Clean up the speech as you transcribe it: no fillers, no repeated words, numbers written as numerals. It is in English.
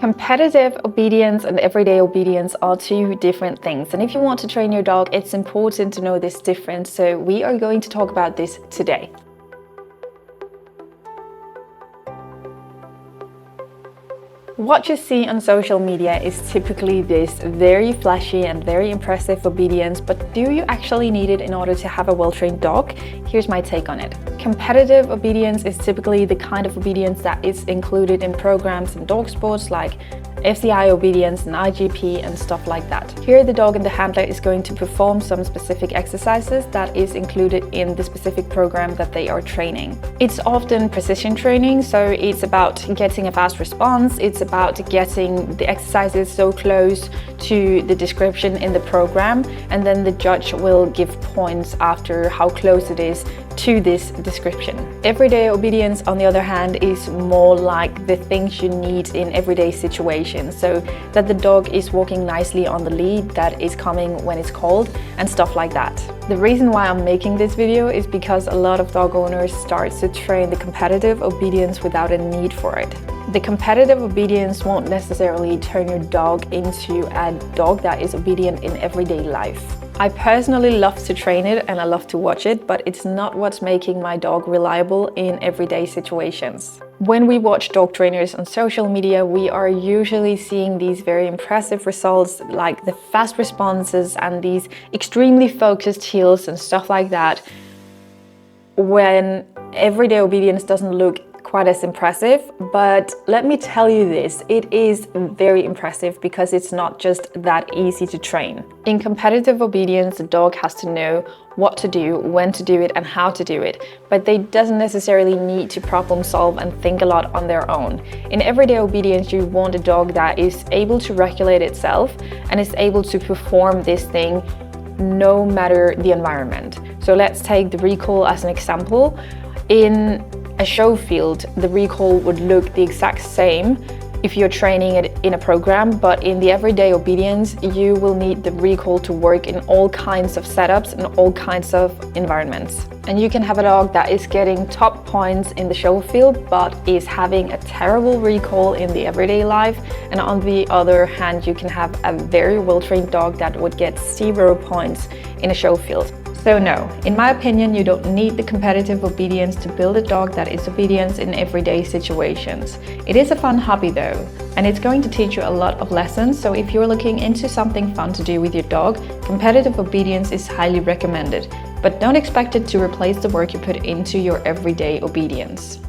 Competitive obedience and everyday obedience are two different things. And if you want to train your dog, it's important to know this difference. So we are going to talk about this today. What you see on social media is typically this very flashy and very impressive obedience, but do you actually need it in order to have a well-trained dog? Here's my take on it. Competitive obedience is typically the kind of obedience that is included in programs in dog sports like FCI obedience and IGP and stuff like that. Here the dog and the handler is going to perform some specific exercises that is included in the specific program that they are training. It's often precision training, so it's about getting a fast response, it's about getting the exercises so close to the description in the program, and then the judge will give points after how close it is to this description. Everyday obedience, on the other hand, is more like the things you need in everyday situations, so that the dog is walking nicely on the lead that is coming when it's called and stuff like that. The reason why I'm making this video is because a lot of dog owners start to train the competitive obedience without a need for it. The competitive obedience won't necessarily turn your dog into a dog that is obedient in everyday life. I personally love to train it and I love to watch it, but it's not what's making my dog reliable in everyday situations. When we watch dog trainers on social media, we are usually seeing these very impressive results like the fast responses and these extremely focused heels and stuff like that, when everyday obedience doesn't look quite as impressive. But let me tell you this, it is very impressive because it's not just that easy to train. In competitive obedience, the dog has to know what to do, when to do it, and how to do it, but they doesn't necessarily need to problem solve and think a lot on their own. In everyday obedience, you want a dog that is able to regulate itself and is able to perform this thing no matter the environment. So let's take the recall as an example. In a show field, the recall would look the exact same if you're training it in a program, but in the everyday obedience, you will need the recall to work in all kinds of setups and all kinds of environments. And you can have a dog that is getting top points in the show field, but is having a terrible recall in the everyday life. And on the other hand, you can have a very well-trained dog that would get 0 points in a show field. So no, in my opinion, you don't need the competitive obedience to build a dog that is obedient in everyday situations. It is a fun hobby though, and it's going to teach you a lot of lessons, so if you're looking into something fun to do with your dog, competitive obedience is highly recommended. But don't expect it to replace the work you put into your everyday obedience.